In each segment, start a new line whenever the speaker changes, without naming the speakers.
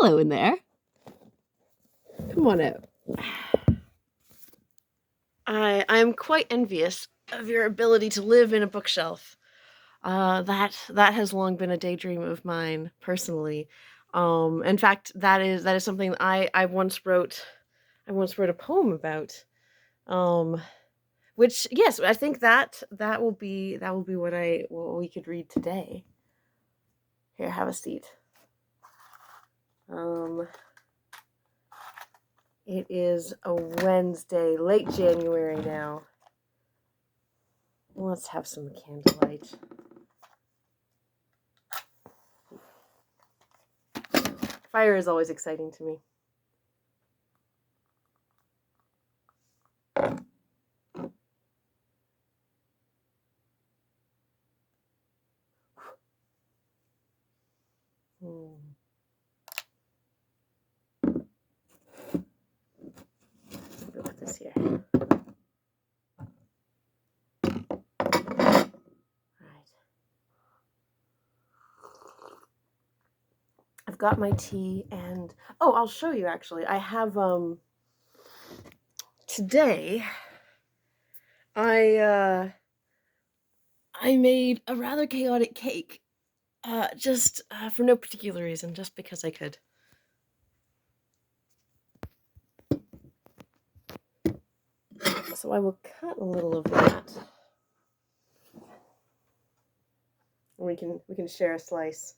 Hello in there. Come on out. I am quite envious of your ability to live in a bookshelf. That has long been a daydream of mine personally. In fact, that is something I once wrote. I once wrote a poem about. Um, which yes, I think that will be what we could read today. Here, have a seat. Um, it is a Wednesday, late January now. Let's have some candlelight. Fire is always exciting to me. Hmm. Put this here. Right. I've got my tea and I'll show you actually. I have today I made a rather chaotic cake. Just for no particular reason, just because I could. So I will cut a little of that. And we can share a slice.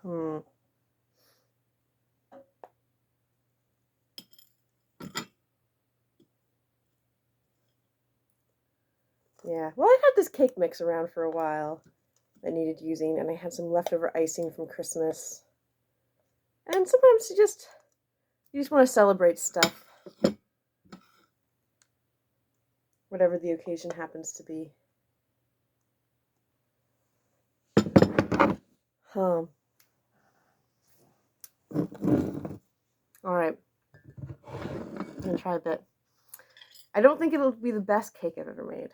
Hmm. Yeah. Well, I had this cake mix around for a while that needed using, and I had some leftover icing from Christmas. And sometimes you just want to celebrate stuff, whatever the occasion happens to be. Huh. All right. I'm gonna try a bit. I don't think it'll be the best cake I've ever made.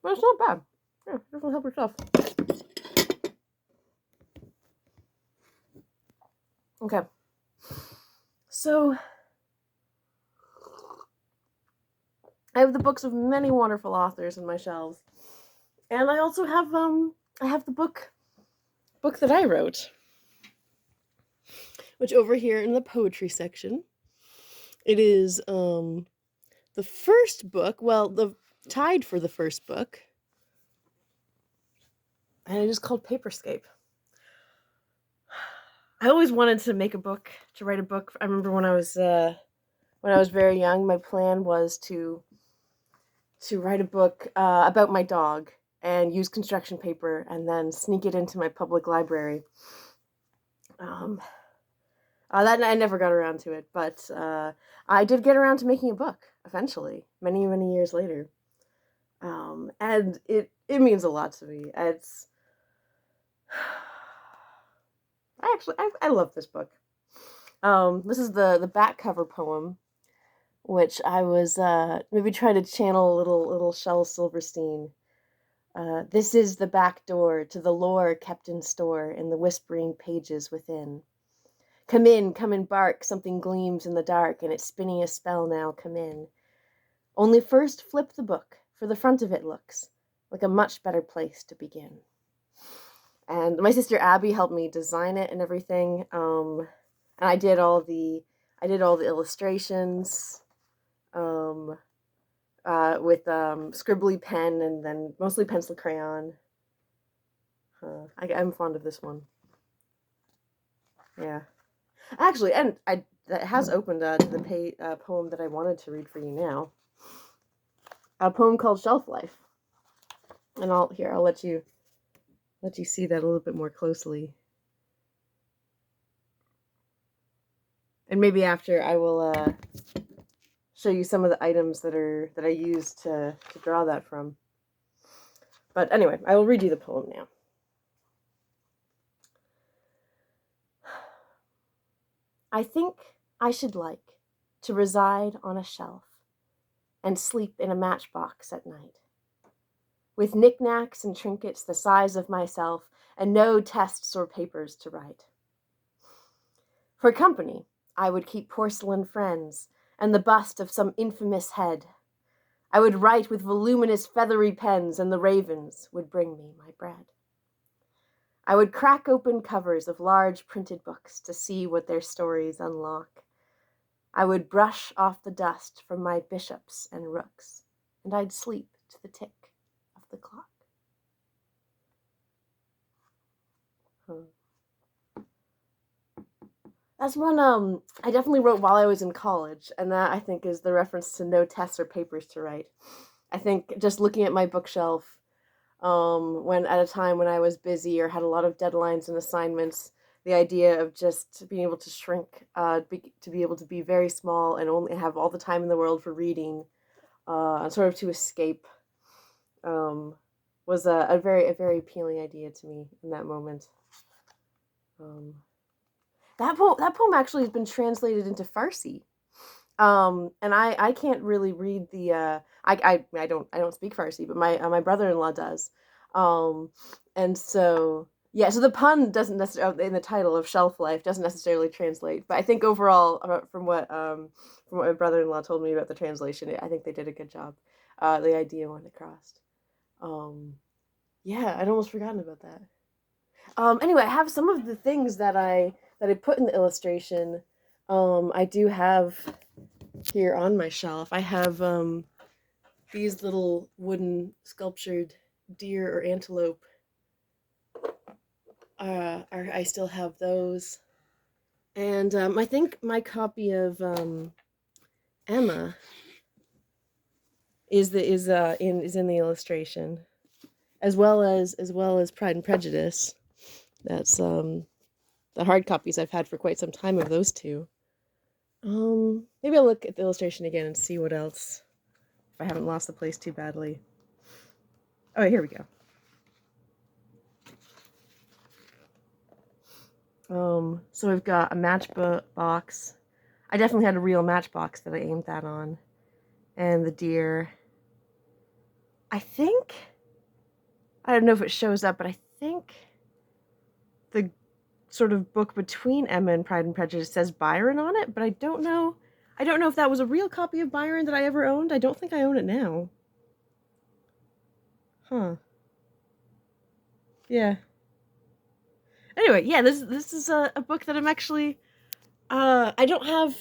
But it's not bad. Yeah, definitely help yourself. Okay. So I have the books of many wonderful authors in my shelves. And I also have the book that I wrote. Which over here in the poetry section, it is the first book, well, the tied for the first book. And it is called Paperscape. I always wanted to write a book. I remember when I was very young, my plan was to write a book about my dog and use construction paper and then sneak it into my public library. That I never got around to it, but I did get around to making a book eventually, many many years later, and it means a lot to me. It's I love this book. This is the back cover poem, which I was maybe trying to channel a little Shel Silverstein. This is the back door to the lore kept in store in the whispering pages within. Come in, come and bark, something gleams in the dark, and it's spinning a spell now, come in. Only first flip the book, for the front of it looks like a much better place to begin. And my sister Abby helped me design it and everything. And I did all the illustrations. With scribbly pen and then mostly pencil crayon. I'm fond of this one. Yeah, actually, and that has opened to the poem that I wanted to read for you now. A poem called Shelf Life, and I'll let you see that a little bit more closely, and maybe after I will show you some of the items that I used to draw that from. But anyway, I will read you the poem now. I think I should like to reside on a shelf and sleep in a matchbox at night. With knickknacks and trinkets the size of myself, and no tests or papers to write. For company, I would keep porcelain friends, and the bust of some infamous head. I would write with voluminous feathery pens, and the ravens would bring me my bread. I would crack open covers of large printed books to see what their stories unlock. I would brush off the dust from my bishops and rooks, and I'd sleep to the tick of the clock. That's one I definitely wrote while I was in college, and that I think is the reference to no tests or papers to write. I think just looking at my bookshelf, when at a time when I was busy or had a lot of deadlines and assignments, the idea of just being able to shrink, to be able to be very small and only have all the time in the world for reading, and sort of to escape, was a very appealing idea to me in that moment. That poem actually has been translated into Farsi. And I can't really read the I don't speak Farsi, but my brother-in-law does. Um, and so yeah, so the pun doesn't necessarily in the title of Shelf Life doesn't necessarily translate, but I think overall from what my brother-in-law told me about the translation, I think they did a good job. The idea went across. Um, yeah, I'd almost forgotten about that. Anyway, I have some of the things that I put in the illustration. I do have here on my shelf. I have these little wooden sculptured deer or antelope. I still have those, and I think my copy of Emma is in the illustration, as well as Pride and Prejudice. That's the hard copies I've had for quite some time of those two. Maybe I'll look at the illustration again and see what else, if I haven't lost the place too badly. Oh, here we go. So we've got a matchbox. I definitely had a real matchbox that I aimed that on. And the deer. I don't know if it shows up, but I think the sort of book between Emma and Pride and Prejudice says Byron on it, but I don't know if that was a real copy of Byron that I ever owned. I don't think I own it now. Huh. Yeah. Anyway, yeah, this is a book that I'm actually I don't have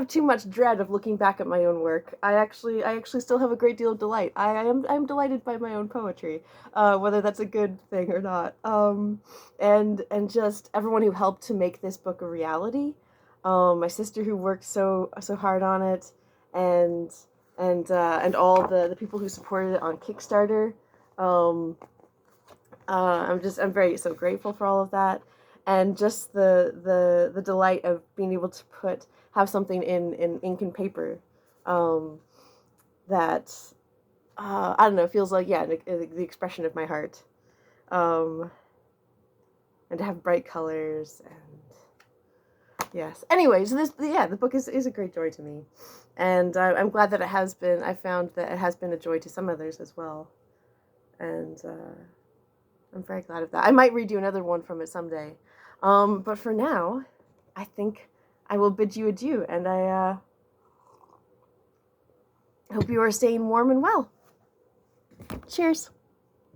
too much dread of looking back at my own work. I actually still have a great deal of delight. I'm delighted by my own poetry, whether that's a good thing or not. And just everyone who helped to make this book a reality. My sister who worked so hard on it, and and all the people who supported it on Kickstarter. Um, I'm very so grateful for all of that, and just the delight of being able to have something in ink and paper, um, that I don't know, feels like, yeah, the expression of my heart, um, and to have bright colors and yes. Anyway, so the book is a great joy to me, and I'm glad that it has been. I found that it has been a joy to some others as well, and. I'm very glad of that. I might redo another one from it someday. But for now, I think I will bid you adieu, and I hope you are staying warm and well. Cheers.